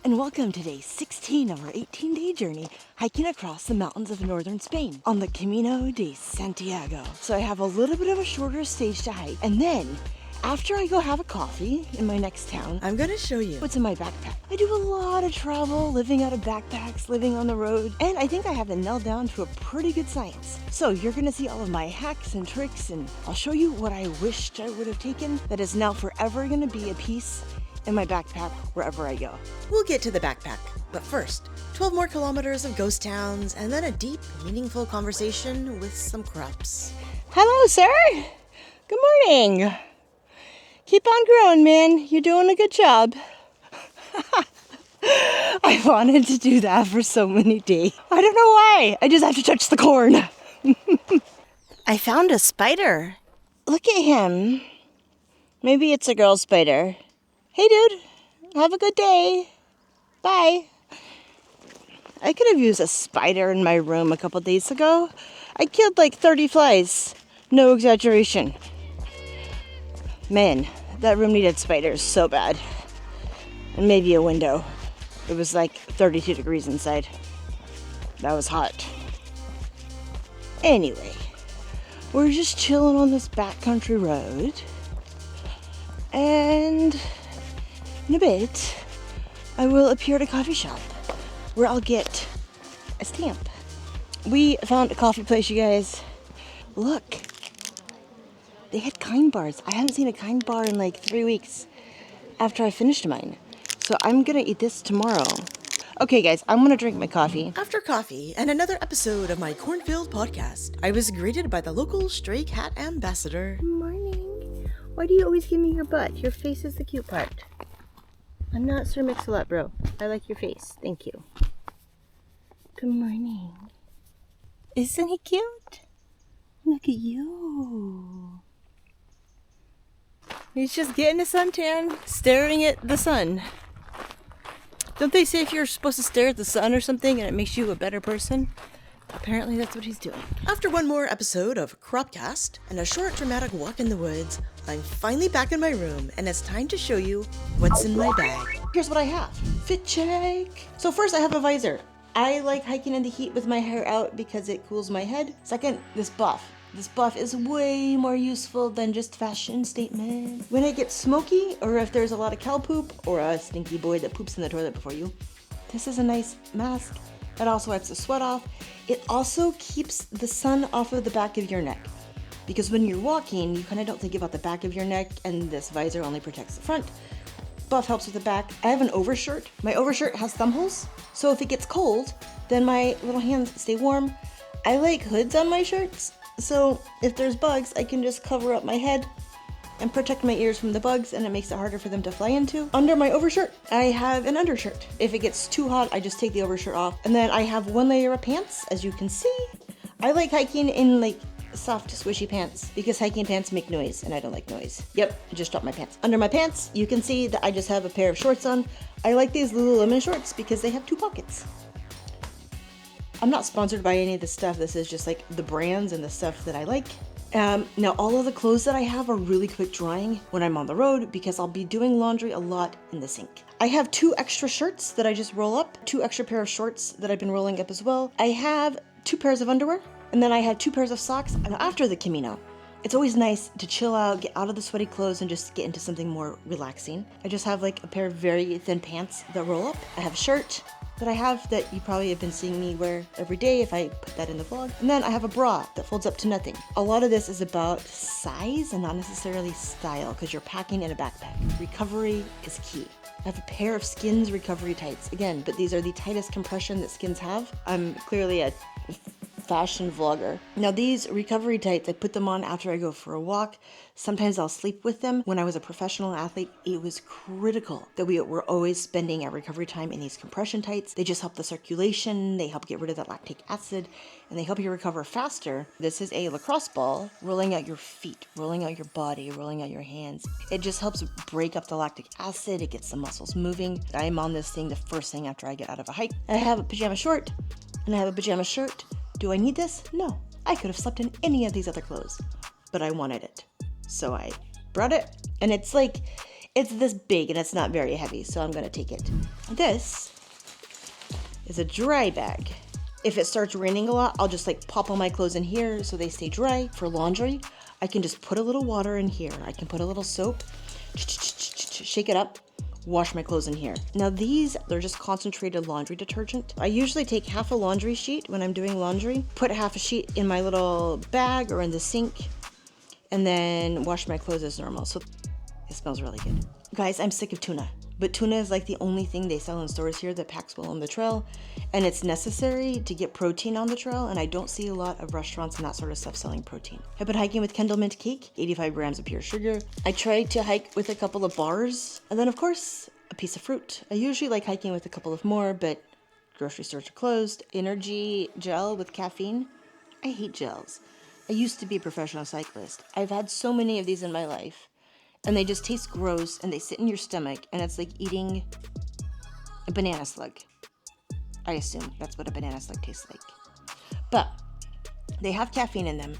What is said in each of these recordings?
and welcome to day 16 of our 18-day journey hiking across the mountains of northern Spain on the Camino de Santiago. So I have a little bit of a shorter stage to hike, and then after I go have a coffee in my next town, I'm gonna show you what's in my backpack. I do a lot of travel, living out of backpacks, living on the road, and I think I have it nailed down to a pretty good science. So you're gonna see all of my hacks and tricks, and I'll show you what I wished I would have taken that is now forever gonna be a piece in my backpack wherever I go. We'll get to the backpack, but first, 12 more kilometers of ghost towns, and then a deep, meaningful conversation with some crops. Hello, sir. Good morning. Keep on growing, man. You're doing a good job. I wanted to do that for so many days. I don't know why. I just have to touch the corn. I found a spider. Look at him. Maybe it's a girl spider. Hey, dude. Have a good day. Bye. I could have used a spider in my room a couple days ago. I killed like 30 flies. No exaggeration. Man, that room needed spiders so bad. And maybe a window. It was like 32 degrees inside. That was hot. Anyway, we're just chilling on this backcountry road. And in a bit, I will appear at a coffee shop where I'll get a stamp. We found a coffee place, you guys. Look. They had kind bars. I haven't seen a kind bar in like 3 weeks after I finished mine. So I'm gonna eat this tomorrow. Okay guys, I'm gonna drink my coffee. After coffee and another episode of my cornfield podcast, I was greeted by the local stray cat ambassador. Good morning. Why do you always give me your butt? Your face is the cute part. I'm not Sir Mix-a-Lot, bro. I like your face. Thank you. Good morning. Isn't he cute? Look at you. He's just getting a suntan, staring at the sun. Don't they say if you're supposed to stare at the sun or something and it makes you a better person? Apparently that's what he's doing. After one more episode of Cropcast and a short dramatic walk in the woods, I'm finally back in my room and it's time to show you what's in my bag. Here's what I have. Fit check. So first I have a visor. I like hiking in the heat with my hair out because it cools my head. Second, this buff. This buff is way more useful than just fashion statement. When it gets smoky, or if there's a lot of cow poop, or a stinky boy that poops in the toilet before you, this is a nice mask. It also wipes the sweat off. It also keeps the sun off of the back of your neck. Because when you're walking, you kind of don't think about the back of your neck, and this visor only protects the front. Buff helps with the back. I have an overshirt. My overshirt has thumb holes, so if it gets cold, then my little hands stay warm. I like hoods on my shirts, so if there's bugs, I can just cover up my head and protect my ears from the bugs, and it makes it harder for them to fly into. Under my overshirt, I have an undershirt. If it gets too hot, I just take the overshirt off. And then I have one layer of pants, as you can see. I like hiking in like soft, swishy pants because hiking pants make noise, and I don't like noise. Yep, I just dropped my pants. Under my pants, you can see that I just have a pair of shorts on. I like these Lululemon shorts because they have 2 pockets. I'm not sponsored by any of this stuff. This is just like the brands and the stuff that I like. Now all of the clothes that I have are really quick drying when I'm on the road because I'll be doing laundry a lot in the sink. I have 2 extra shirts that I just roll up, 2 extra pair of shorts that I've been rolling up as well. I have 2 pairs of underwear, and then I have 2 pairs of socks. And after the Camino, it's always nice to chill out, get out of the sweaty clothes, and just get into something more relaxing. I just have like a pair of very thin pants that roll up. I have a shirt that I have that you probably have been seeing me wear every day if I put that in the vlog. And then I have a bra that folds up to nothing. A lot of this is about size and not necessarily style because you're packing in a backpack. Recovery is key. I have a pair of Skins recovery tights. Again, but these are the tightest compression that Skins have. I'm clearly a fashion vlogger. Now these recovery tights, I put them on after I go for a walk. Sometimes I'll sleep with them. When I was a professional athlete, it was critical that we were always spending our recovery time in these compression tights. They just help the circulation, they help get rid of that lactic acid, and they help you recover faster. This is a lacrosse ball rolling out your feet, rolling out your body, rolling out your hands. It just helps break up the lactic acid, it gets the muscles moving. I'm on this thing the first thing after I get out of a hike. I have a pajama short, and I have a pajama shirt. Do I need this? No. I could have slept in any of these other clothes, but I wanted it. So I brought it, and it's like, It's this big and it's not very heavy, so I'm gonna take it. This is a dry bag. If it starts raining a lot, I'll just like pop all my clothes in here so they stay dry. For laundry, I can just put a little water in here. I can put a little soap, shake it up, wash my clothes in here. Now these, they're just concentrated laundry detergent. I usually take half a laundry sheet when I'm doing laundry, put half a sheet in my little bag or in the sink, and then wash my clothes as normal. So it smells really good. Guys, I'm sick of tuna. But tuna is like the only thing they sell in stores here that packs well on the trail. And it's necessary to get protein on the trail. And I don't see a lot of restaurants and that sort of stuff selling protein. I've been hiking with Kendall Mint Cake, 85 grams of pure sugar. I tried to hike with a couple of bars. And then of course, a piece of fruit. I usually like hiking with a couple of more, but grocery stores are closed. Energy gel with caffeine. I hate gels. I used to be a professional cyclist. I've had so many of these in my life. And they just taste gross, and they sit in your stomach, and it's like eating a banana slug. I assume that's what a banana slug tastes like. But they have caffeine in them,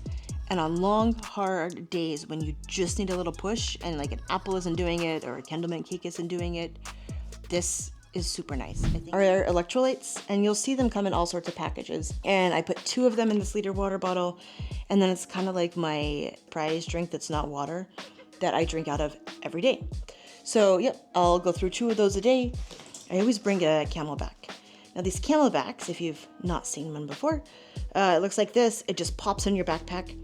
and on long, hard days when you just need a little push, and like an apple isn't doing it, or a Kendall Mint Cake isn't doing it, this is super nice. I think are electrolytes, and you'll see them come in all sorts of packages. And I put 2 of them in this liter water bottle, and then it's kind of like my prize drink that's not water, that I drink out of every day. So yep, I'll go through 2 of those a day. I always bring a Camelback. Now these Camelbacks, if you've not seen one before, it looks like this. It just pops in your backpack.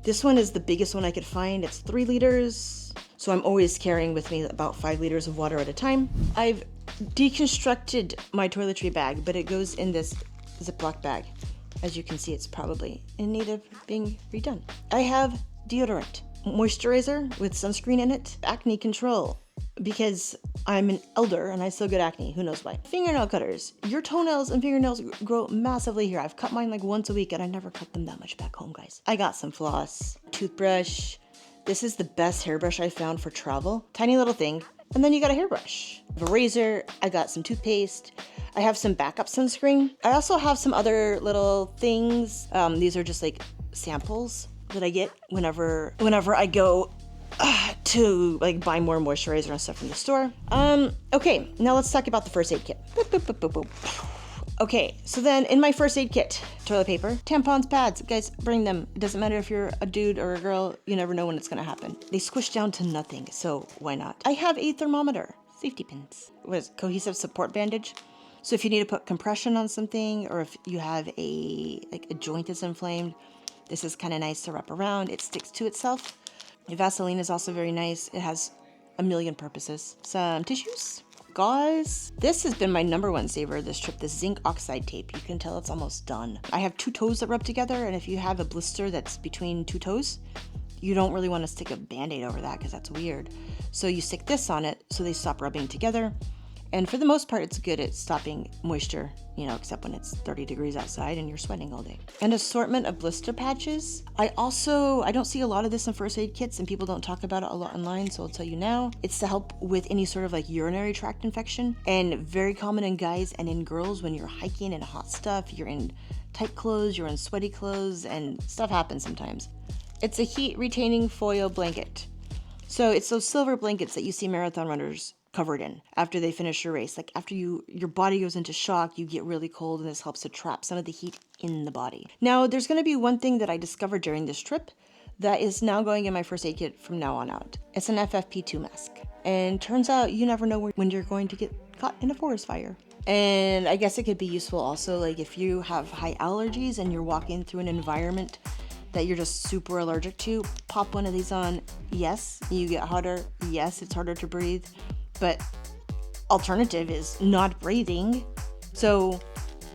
This one is the biggest one I could find. It's 3 liters. So I'm always carrying with me about 5 liters of water at a time. I've deconstructed my toiletry bag, but it goes in this Ziploc bag. As you can see, it's probably in need of being redone. I have deodorant, moisturizer with sunscreen in it, acne control, because I'm an elder and I still get acne, who knows why. Fingernail cutters. Your toenails and fingernails grow massively here. I've cut mine like once a week and I never cut them that much back home, guys. I got some floss, toothbrush. This is the best hairbrush I found for travel. Tiny little thing. And then you got a hairbrush. I have a razor. I got some toothpaste. I have some backup sunscreen. I also have some other little things. These are just like samples that I get whenever I go to like buy more moisturizer and stuff from the store. Okay, now let's talk about the first aid kit. Boop, boop, boop, boop, boop. Okay, so then in my first aid kit, toilet paper, tampons, pads, guys, bring them. It doesn't matter if you're a dude or a girl, you never know when it's gonna happen. They squish down to nothing, so why not? I have a thermometer, safety pins. What is it? Cohesive support bandage? So if you need to put compression on something, or if you have a joint that's inflamed, this is kind of nice to wrap around. It sticks to itself. Vaseline is also very nice. It has a million purposes. Some tissues, gauze. This has been my number one saver this trip, this zinc oxide tape. You can tell it's almost done. I have 2 toes that rub together, and if you have a blister that's between 2 toes, you don't really want to stick a band-aid over that because that's weird. So you stick this on it so they stop rubbing together. And for the most part, it's good at stopping moisture, you know, except when it's 30 degrees outside and you're sweating all day. An assortment of blister patches. I don't see a lot of this in first aid kits, and people don't talk about it a lot online, so I'll tell you now. It's to help with any sort of like urinary tract infection, and very common in guys and in girls when you're hiking in hot stuff, you're in tight clothes, you're in sweaty clothes, and stuff happens sometimes. It's a heat retaining foil blanket. So it's those silver blankets that you see marathon runners covered in after they finish your race. Like after your body goes into shock, you get really cold, and this helps to trap some of the heat in the body. Now, there's going to be one thing that I discovered during this trip that is now going in my first aid kit from now on out. It's an FFP2 mask. And turns out you never know when you're going to get caught in a forest fire. And I guess it could be useful also, like if you have high allergies and you're walking through an environment that you're just super allergic to, pop one of these on. Yes, you get hotter. Yes, it's harder to breathe. But alternative is not breathing. So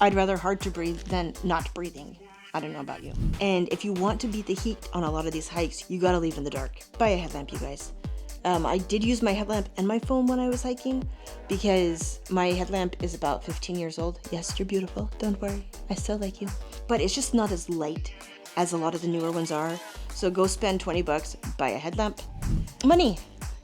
I'd rather hard to breathe than not breathing. I don't know about you. And if you want to beat the heat on a lot of these hikes, you gotta leave in the dark. Buy a headlamp, you guys. I did use my headlamp and my phone when I was hiking because my headlamp is about 15 years old. Yes, you're beautiful. Don't worry. I still like you. But it's just not as light as a lot of the newer ones are. So go spend $20, buy a headlamp. Money.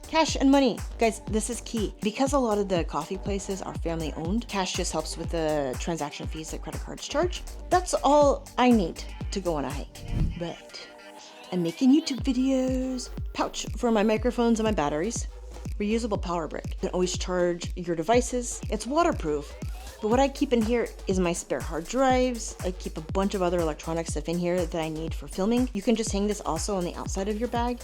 Cash and money. Guys, this is key. Because a lot of the coffee places are family owned, cash just helps with the transaction fees that credit cards charge. That's all I need to go on a hike. But I'm making YouTube videos. Pouch for my microphones and my batteries. reusable power brick. You can always charge your devices. It's waterproof. But what I keep in here is my spare hard drives. I keep a bunch of other electronic stuff in here that I need for filming. You can just hang this also on the outside of your bag.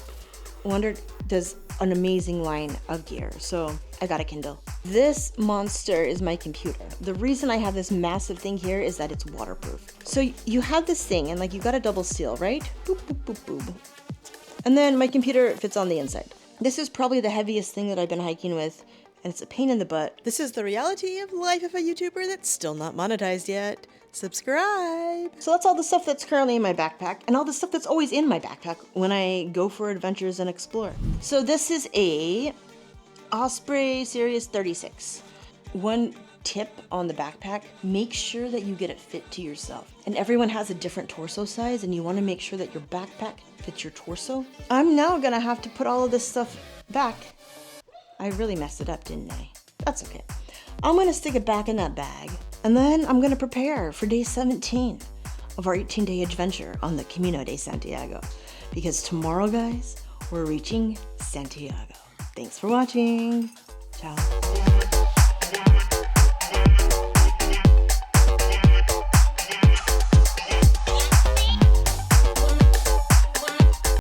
Wonder does an amazing line of gear. So I got a Kindle. This monster is my computer. The reason I have this massive thing here is that it's waterproof. So you have this thing and like you got a double seal, right? Boop, boop, boop, boop. And then my computer fits on the inside. This is probably the heaviest thing that I've been hiking with, and it's a pain in the butt. This is the reality of the life of a YouTuber that's still not monetized yet. Subscribe! So that's all the stuff that's currently in my backpack, and all the stuff that's always in my backpack when I go for adventures and explore. So this is a Osprey Series 36. One tip on the backpack, make sure that you get it fit to yourself. And everyone has a different torso size, and you want to make sure that your backpack fits your torso. I'm now gonna have to put all of this stuff back. I really messed it up, didn't I? That's okay. I'm gonna stick it back in that bag, and then I'm gonna prepare for day 17 of our 18-day adventure on the Camino de Santiago. Because tomorrow, guys, we're reaching Santiago. Thanks for watching. Ciao.